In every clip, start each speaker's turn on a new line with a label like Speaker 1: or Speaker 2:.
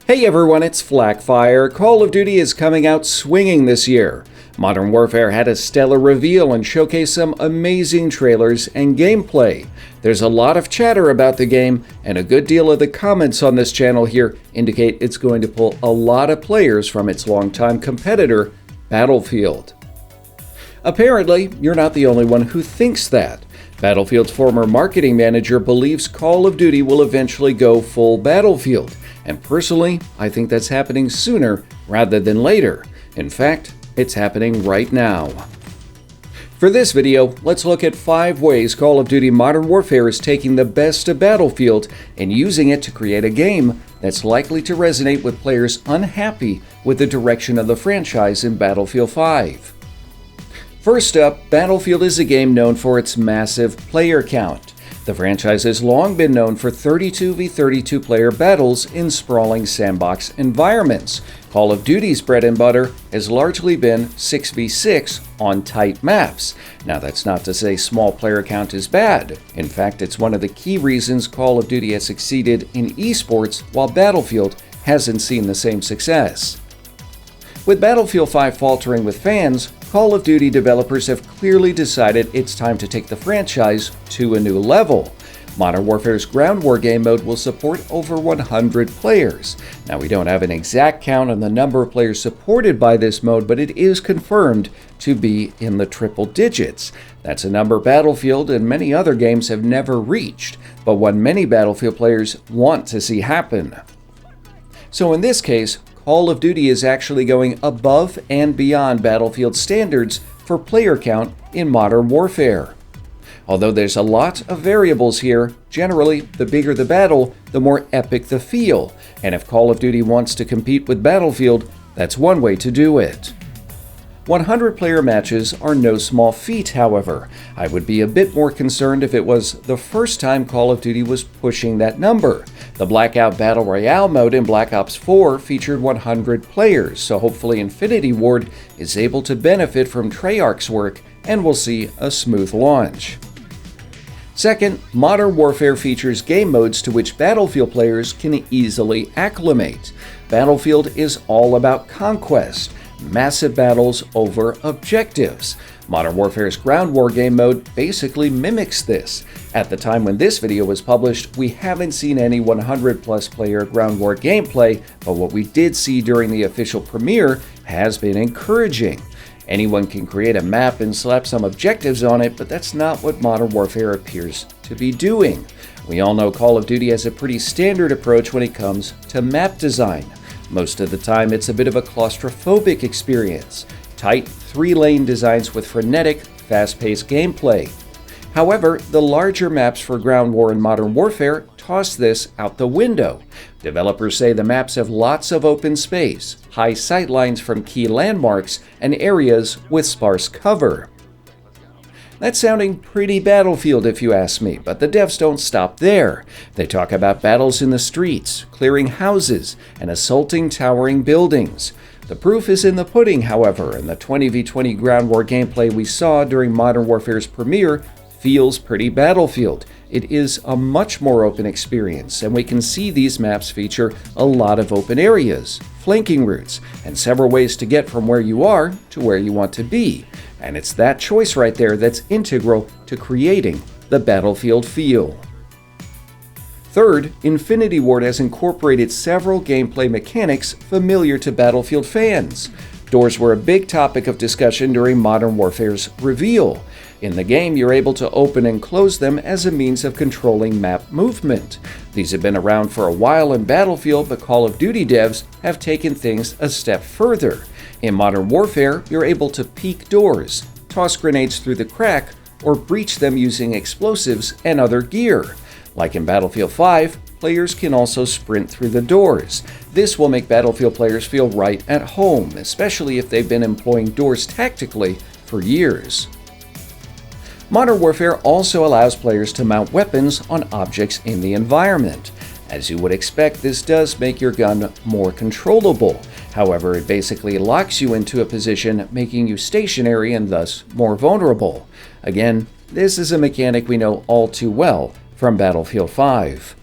Speaker 1: Hey everyone, it's Flakfire. Call of Duty is coming out swinging this year. Modern Warfare had a stellar reveal and showcased some amazing trailers and gameplay. There's a lot of chatter about the game, and a good deal of the comments on this channel here indicate it's going to pull a lot of players from its longtime competitor, Battlefield. Apparently, you're not the only one who thinks that. Battlefield's former marketing manager believes Call of Duty will eventually go full Battlefield. And personally, I think that's happening sooner rather than later. In fact, it's happening right now. For this video, let's look at 5 ways Call of Duty Modern Warfare is taking the best of Battlefield and using it to create a game that's likely to resonate with players unhappy with the direction of the franchise in Battlefield 5. First up, Battlefield is a game known for its massive player count. The franchise has long been known for 32v32 player battles in sprawling sandbox environments. Call of Duty's bread and butter has largely been 6v6 on tight maps. Now, that's not to say small player count is bad. In fact, it's one of the key reasons Call of Duty has succeeded in esports while Battlefield hasn't seen the same success. With Battlefield 5 faltering with fans, Call of Duty developers have clearly decided it's time to take the franchise to a new level. Modern Warfare's Ground War game mode will support over 100 players. Now, we don't have an exact count on the number of players supported by this mode, but it is confirmed to be in the triple digits. That's a number Battlefield and many other games have never reached, but one many Battlefield players want to see happen. So in this case, Call of Duty is actually going above and beyond Battlefield standards for player count in Modern Warfare. Although there's a lot of variables here, generally, the bigger the battle, the more epic the feel. And if Call of Duty wants to compete with Battlefield, that's one way to do it. 100-player matches are no small feat, however. I would be a bit more concerned if it was the first time Call of Duty was pushing that number. The Blackout Battle Royale mode in Black Ops 4 featured 100 players, so hopefully Infinity Ward is able to benefit from Treyarch's work and we'll see a smooth launch. Second, Modern Warfare features game modes to which Battlefield players can easily acclimate. Battlefield is all about conquest. Massive battles over objectives. Modern Warfare's Ground War game mode basically mimics this. At the time when this video was published, we haven't seen any 100+ player Ground War gameplay, but what we did see during the official premiere has been encouraging. Anyone can create a map and slap some objectives on it, but that's not what Modern Warfare appears to be doing. We all know Call of Duty has a pretty standard approach when it comes to map design. Most of the time, it's a bit of a claustrophobic experience. Tight, 3-lane designs with frenetic, fast-paced gameplay. However, the larger maps for Ground War and Modern Warfare toss this out the window. Developers say the maps have lots of open space, high sightlines from key landmarks, and areas with sparse cover. That's sounding pretty Battlefield if you ask me, but the devs don't stop there. They talk about battles in the streets, clearing houses, and assaulting towering buildings. The proof is in the pudding, however, and the 20v20 Ground War gameplay we saw during Modern Warfare's premiere feels pretty Battlefield. It is a much more open experience, and we can see these maps feature a lot of open areas, flanking routes, and several ways to get from where you are to where you want to be. And it's that choice right there that's integral to creating the Battlefield feel. Third, Infinity Ward has incorporated several gameplay mechanics familiar to Battlefield fans. Doors were a big topic of discussion during Modern Warfare's reveal. In the game, you're able to open and close them as a means of controlling map movement. These have been around for a while in Battlefield, but Call of Duty devs have taken things a step further. In Modern Warfare, you're able to peek doors, toss grenades through the crack, or breach them using explosives and other gear. Like in Battlefield 5, players can also sprint through the doors. This will make Battlefield players feel right at home, especially if they've been employing doors tactically for years. Modern Warfare also allows players to mount weapons on objects in the environment. As you would expect, this does make your gun more controllable. However, it basically locks you into a position, making you stationary and thus more vulnerable. Again, this is a mechanic we know all too well from Battlefield 5.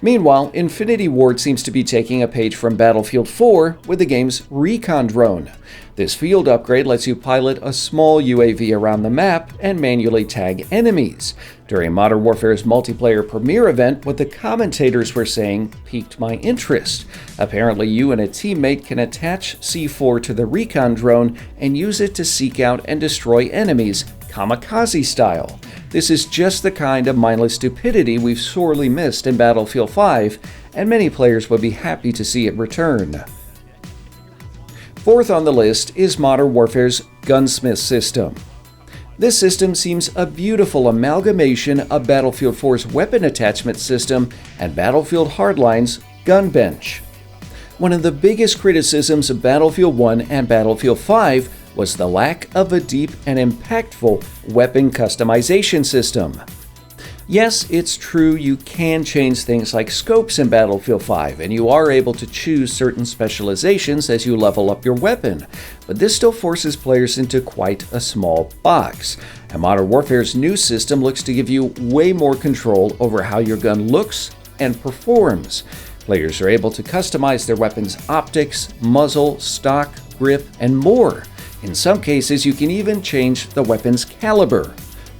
Speaker 1: Meanwhile, Infinity Ward seems to be taking a page from Battlefield 4 with the game's Recon Drone. This field upgrade lets you pilot a small UAV around the map and manually tag enemies. During Modern Warfare's multiplayer premiere event, what the commentators were saying piqued my interest. Apparently, you and a teammate can attach C4 to the Recon Drone and use it to seek out and destroy enemies, kamikaze style. This is just the kind of mindless stupidity we've sorely missed in Battlefield 5, and many players would be happy to see it return. Fourth on the list is Modern Warfare's Gunsmith system. This system seems a beautiful amalgamation of Battlefield 4's weapon attachment system and Battlefield Hardline's gun bench. One of the biggest criticisms of Battlefield 1 and Battlefield 5 was the lack of a deep and impactful weapon customization system. Yes, it's true you can change things like scopes in Battlefield 5, and you are able to choose certain specializations as you level up your weapon, but this still forces players into quite a small box. And Modern Warfare's new system looks to give you way more control over how your gun looks and performs. Players are able to customize their weapon's optics, muzzle, stock, grip, and more. In some cases, you can even change the weapon's caliber.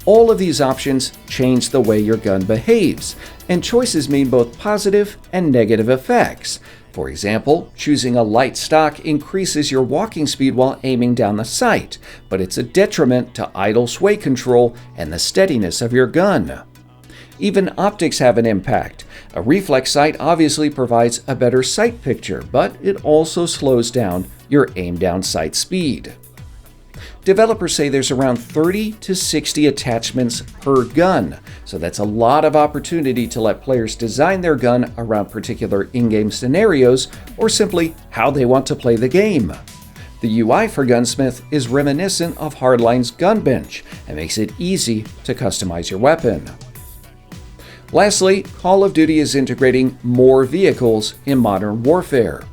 Speaker 1: All of these options change the way your gun behaves, and choices mean both positive and negative effects. For example, choosing a light stock increases your walking speed while aiming down the sight, but it's a detriment to idle sway control and the steadiness of your gun. Even optics have an impact. A reflex sight obviously provides a better sight picture, but it also slows down your aim down sight speed. Developers say there's around 30 to 60 attachments per gun, so that's a lot of opportunity to let players design their gun around particular in-game scenarios or simply how they want to play the game. The UI for Gunsmith is reminiscent of Hardline's gun bench and makes it easy to customize your weapon. Lastly, Call of Duty is integrating more vehicles in Modern Warfare.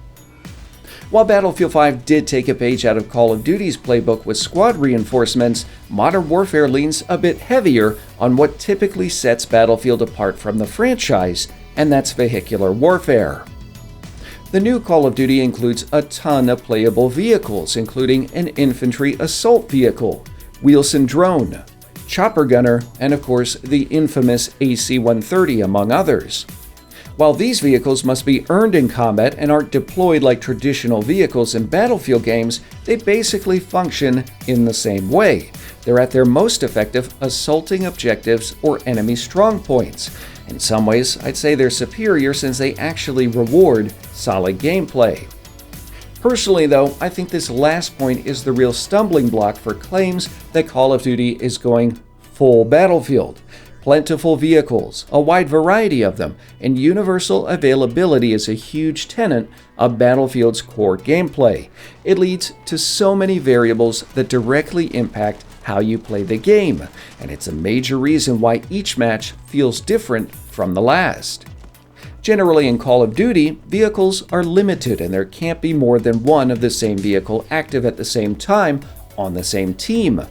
Speaker 1: While Battlefield 5 did take a page out of Call of Duty's playbook with squad reinforcements, Modern Warfare leans a bit heavier on what typically sets Battlefield apart from the franchise, and that's vehicular warfare. The new Call of Duty includes a ton of playable vehicles, including an infantry assault vehicle, Wheelson drone, chopper gunner, and of course the infamous AC-130, among others. While these vehicles must be earned in combat and aren't deployed like traditional vehicles in Battlefield games, they basically function in the same way. They're at their most effective assaulting objectives or enemy strongpoints. In some ways, I'd say they're superior since they actually reward solid gameplay. Personally though, I think this last point is the real stumbling block for claims that Call of Duty is going full Battlefield. Plentiful vehicles, a wide variety of them, and universal availability is a huge tenet of Battlefield's core gameplay. It leads to so many variables that directly impact how you play the game, and it's a major reason why each match feels different from the last. Generally in Call of Duty, vehicles are limited and there can't be more than one of the same vehicle active at the same time on the same team.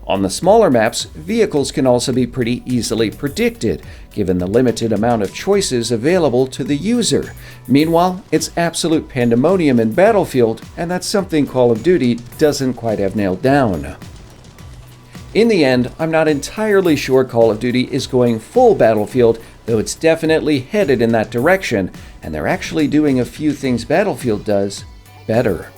Speaker 1: On the smaller maps, vehicles can also be pretty easily predicted, given the limited amount of choices available to the user. Meanwhile, it's absolute pandemonium in Battlefield, and that's something Call of Duty doesn't quite have nailed down. In the end, I'm not entirely sure Call of Duty is going full Battlefield, though it's definitely headed in that direction, and they're actually doing a few things Battlefield does better.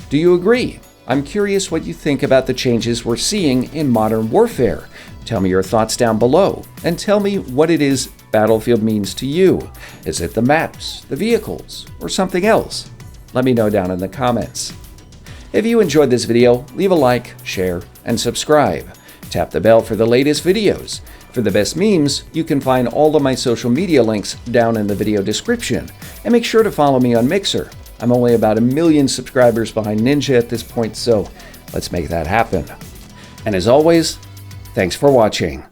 Speaker 1: Do you agree? I'm curious what you think about the changes we're seeing in Modern Warfare. Tell me your thoughts down below, and tell me what it is Battlefield means to you. Is it the maps, the vehicles, or something else? Let me know down in the comments. If you enjoyed this video, leave a like, share, and subscribe. Tap the bell for the latest videos. For the best memes, you can find all of my social media links down in the video description. And make sure to follow me on Mixer. I'm only about 1 million subscribers behind Ninja at this point, so let's make that happen. And as always, thanks for watching.